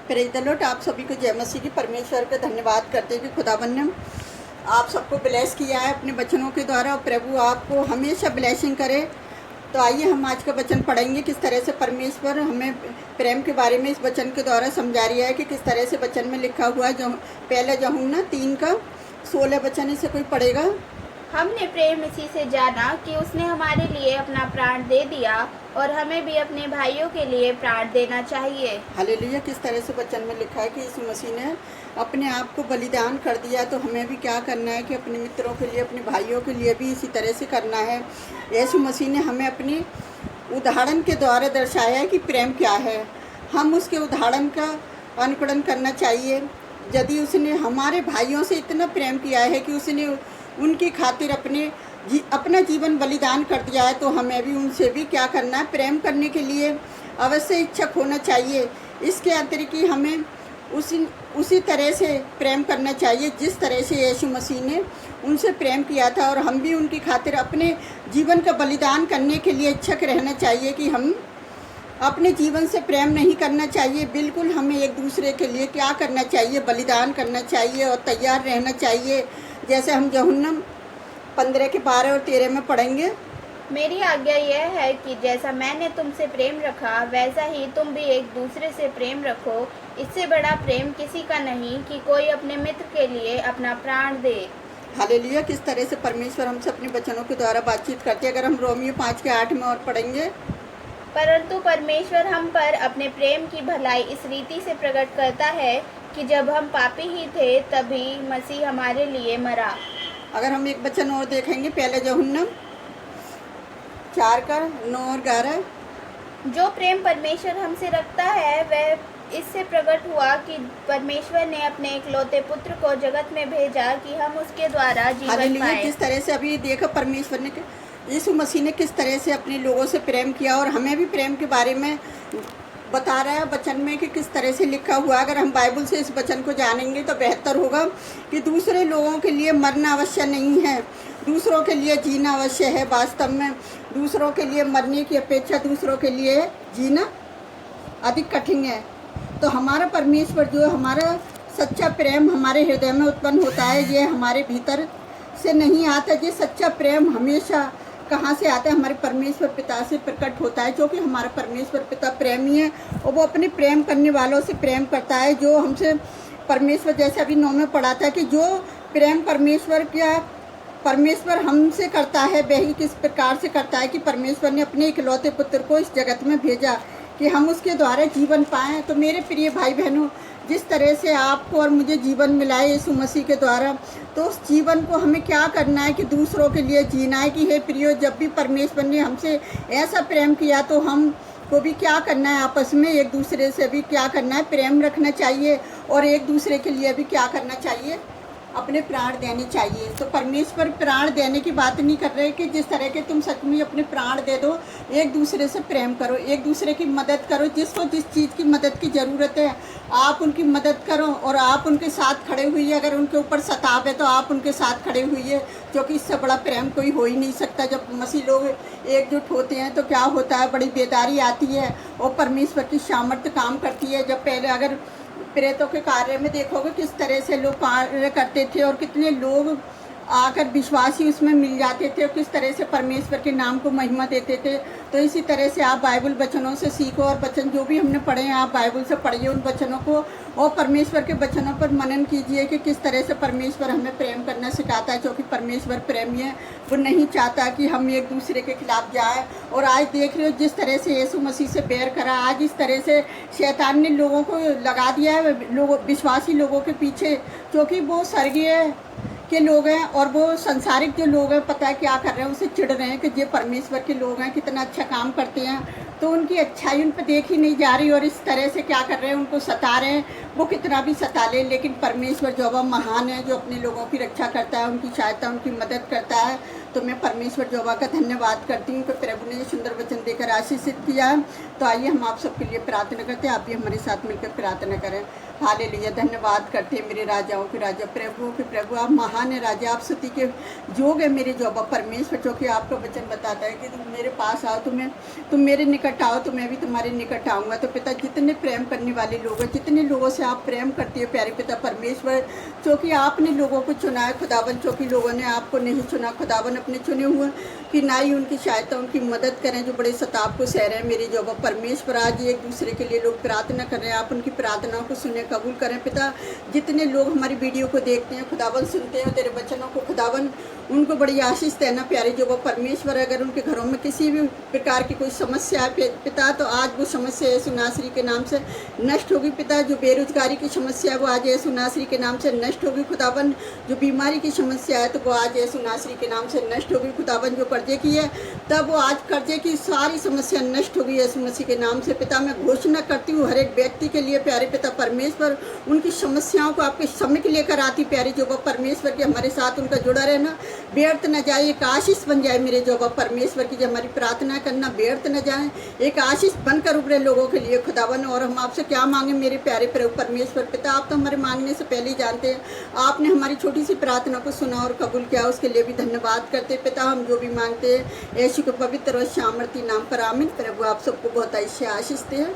Praise the Lord. आप सभी को जय मसीह की। परमेश्वर का धन्यवाद करते हैं कि खुदावन ने आप सबको ब्लेस किया है अपने वचनों के द्वारा, और प्रभु आपको हमेशा ब्लेसिंग करे। तो आइए हम आज का वचन पढ़ेंगे, किस तरह से परमेश्वर हमें प्रेम के बारे में इस वचन के द्वारा समझा रही है कि किस तरह से वचन में लिखा हुआ है। जो पहले यूहन्ना 3:16 वचन से कोई पढ़ेगा। हमने प्रेम इसी से जाना कि उसने हमारे लिए अपना प्राण दे दिया, और हमें भी अपने भाइयों के लिए प्राण देना चाहिए। हालेलुया। किस तरह से वचन में लिखा है कि यीशु मसीह ने अपने आप को बलिदान कर दिया, तो हमें भी क्या करना है कि अपने मित्रों के लिए, अपने भाइयों के लिए भी इसी तरह से करना है। यीशु मसीह ने हमें अपनी उदाहरण के द्वारा दर्शाया है कि प्रेम क्या है। हम उसके उदाहरण का अनुकरण करना चाहिए। यदि उसने हमारे भाइयों से इतना प्रेम किया है कि उसने उनकी खातिर अपना जीवन बलिदान कर दिया है, तो हमें भी उनसे भी क्या करना है, प्रेम करने के लिए अवश्य इच्छुक होना चाहिए। इसके अतिरिक्त हमें उसी तरह से प्रेम करना चाहिए जिस तरह से यीशु मसीह ने उनसे प्रेम किया था, और हम भी उनकी खातिर अपने जीवन का बलिदान करने के लिए इच्छुक रहना चाहिए। कि हम अपने जीवन से प्रेम नहीं करना चाहिए, बिल्कुल हमें एक दूसरे के लिए क्या करना चाहिए, बलिदान करना चाहिए और तैयार रहना चाहिए। जैसे हम यूहन्ना 15:12 और 13 में पढ़ेंगे। मेरी आज्ञा यह है कि जैसा मैंने तुमसे प्रेम रखा, वैसा ही तुम भी एक दूसरे से प्रेम रखो। इससे बड़ा प्रेम किसी का नहीं कि कोई अपने मित्र के लिए अपना प्राण दे। हालेलुया। किस तरह से परमेश्वर हमसे अपने वचनों के द्वारा बातचीत करते हैं। अगर हम रोमियो 5:8 में और पढ़ेंगे। परंतु परमेश्वर हम पर अपने प्रेम की भलाई इस रीति से प्रकट करता है कि जब हम पापी ही थे, तभी मसीह हमारे लिए मरा। अगर हम एक वचन और देखेंगे, पहले यूहन्ना 4:9 और 11। जो प्रेम परमेश्वर हमसे रखता है वह इससे प्रकट हुआ कि परमेश्वर ने अपने इकलौते पुत्र को जगत में भेजा कि हम उसके द्वारा जीवन पाएं। किस तरह से अभी देखा परमेश्वर ने, यीशु मसीह ने किस तरह से अपने लोगों से प्रेम किया, और हमें भी प्रेम के बारे में बता रहा है वचन में कि किस तरह से लिखा हुआ। अगर हम बाइबल से इस वचन को जानेंगे तो बेहतर होगा कि दूसरे लोगों के लिए मरना अवश्य नहीं है, दूसरों के लिए जीना अवश्य है। वास्तव में दूसरों के लिए मरने की अपेक्षा दूसरों के लिए जीना अधिक कठिन है। तो हमारा परमेश्वर, जो हमारा सच्चा प्रेम हमारे हृदय में उत्पन्न होता है, ये हमारे भीतर से नहीं आता। ये सच्चा प्रेम हमेशा कहाँ से आता है? हमारे परमेश्वर पिता से प्रकट होता है, जो कि हमारा परमेश्वर पिता प्रेमी है, और वो अपने प्रेम करने वालों से प्रेम करता है। जो हमसे परमेश्वर, जैसे अभी 9 में पढ़ा था कि जो प्रेम परमेश्वर हमसे करता है, वही किस प्रकार से करता है कि परमेश्वर ने अपने इकलौते पुत्र को इस जगत में भेजा कि हम उसके द्वारा जीवन पाएँ। तो मेरे प्रिय भाई बहनों, जिस तरह से आपको और मुझे जीवन मिला है यीशु मसीह के द्वारा, तो उस जीवन को हमें क्या करना है कि दूसरों के लिए जीना है। कि हे प्रियो, जब भी परमेश्वर ने हमसे ऐसा प्रेम किया, तो हम को भी क्या करना है, आपस में एक दूसरे से भी क्या करना है, प्रेम रखना चाहिए, और एक दूसरे के लिए भी क्या करना चाहिए, अपने प्राण देने चाहिए। तो परमेश्वर प्राण देने की बात नहीं कर रहे कि जिस तरह के तुम सच में अपने प्राण दे दो, एक दूसरे से प्रेम करो, एक दूसरे की मदद करो। जिसको जिस चीज़ की मदद की ज़रूरत है, आप उनकी मदद करो, और आप उनके साथ खड़े हुई है। अगर उनके ऊपर सताव है तो आप उनके साथ खड़े हुई है, क्योंकि इससे बड़ा प्रेम कोई हो ही नहीं सकता। जब मसीह लोग एकजुट होते हैं तो क्या होता है, बड़ी बेदारी आती है, और परमेश्वर की सामर्थ्य काम करती है। जब पहले अगर प्रेतों के कार्य में देखोगे किस तरह से लोग कार्य करते थे, और कितने लोग आकर विश्वासी उसमें मिल जाते थे, और किस तरह से परमेश्वर के नाम को महिमा देते थे। तो इसी तरह से आप बाइबल वचनों से सीखो, और वचन जो भी हमने पढ़े हैं आप बाइबल से पढ़िए उन वचनों को, और परमेश्वर के वचनों पर मनन कीजिए कि किस तरह से परमेश्वर हमें प्रेम करना सिखाता है। क्योंकि परमेश्वर प्रेमी है, वो नहीं चाहता कि हम एक दूसरे के खिलाफ जाए। और आज देख रहे हो जिस तरह से यीशु मसीह से बैर करा, आज इस तरह से शैतान ने लोगों को लगा दिया है, विश्वासी लोगों के पीछे, क्योंकि वो स्वर्गीय के लोग हैं, और वो संसारिक जो लोग हैं, पता है क्या कर रहे हैं, उसे चिढ़ रहे हैं कि ये परमेश्वर के लोग हैं, कितना अच्छा काम करते हैं, तो उनकी अच्छाई उन पर देखी नहीं जा रही, और इस तरह से क्या कर रहे हैं, उनको सता रहे हैं। वो कितना भी सता ले, लेकिन परमेश्वर जो वह महान है, जो अपने लोगों की रक्षा करता है, उनकी सहायता, उनकी मदद करता है। तो मैं परमेश्वर जोबा का धन्यवाद करती हूँ कि प्रभु ने ये सुंदर वचन देकर आशीषित किया। तो आइए हम आप सबके लिए प्रार्थना करते हैं, आप भी हमारे साथ मिलकर प्रार्थना करें। हालेलुया। धन्यवाद करते हैं मेरे राजाओं के राजा, प्रभुओं के प्रभु, आप महान है राजा, आप स्तुति के योग है मेरे जोबा परमेश्वर, जो कि आपका वचन बताता है कि तुम मेरे पास आओ, तुम मेरे निकट निकट आओ तो मैं भी तुम्हारे निकट आऊँगा। तो पिता, जितने प्रेम करने वाले लोग हैं, जितने लोगों से आप प्रेम करती हो प्यारे पिता परमेश्वर, क्योंकि आपने लोगों को चुना है खुदावन, क्योंकि लोगों ने आपको नहीं चुना खुदावन, अपने चुने हुए कि ना ही उनकी सहायता, उनकी मदद करें जो बड़े सताव को सह रहे हैं मेरे जो परमेश्वर। आज एक दूसरे के लिए लोग प्रार्थना कर रहे हैं, आप उनकी प्रार्थनाओं को सुने, कबूल करें पिता। जितने लोग हमारी वीडियो को देखते हैं खुदावन, सुनते हैं तेरे वचनों को खुदावन, उनको बड़ी आशीष देना प्यारे जो परमेश्वर। अगर उनके घरों में किसी भी प्रकार की कोई समस्या है पिता, तो आज वो समस्या यीशु नासरी के नाम से नष्ट होगी पिता। जो बेरोजगारी की समस्या है वो आज यीशु नासरी के नाम से नष्ट होगी खुदावन। जो बीमारी की समस्या है तो वो आज यीशु नासरी के नाम से नष्ट होगी खुदावन। जो कर्जे की है तब वो आज कर्जे की सारी समस्या नष्ट होगी यीशु मसीह के नाम से पिता। मैं घोषणा करती हूँ हर एक व्यक्ति के लिए प्यारे पिता परमेश्वर, उनकी समस्याओं को आपके सम्मुख लेकर आती प्यारे जो परमेश्वर के हमारे साथ उनका जुड़ा रहना व्यर्थ न जाए, एक आशीष बन जाए मेरे जो परमेश्वर की। जब हमारी प्रार्थना करना व्यर्थ न जाए, एक आशीष बनकर उभरे लोगों के लिए खुदावन। और हम आपसे क्या मांगे मेरे प्यारे परमेश्वर पिता, आप तो हमारे मांगने से पहले ही जानते हैं। आपने हमारी छोटी सी प्रार्थना को सुना और कबूल किया, उसके लिए भी धन्यवाद करते पिता। हम जो भी मांगते हैं यीशु के पवित्र और सामर्थी नाम पर आमीन। प्रभु आप सबको बहुत ऐसे आशीष दे।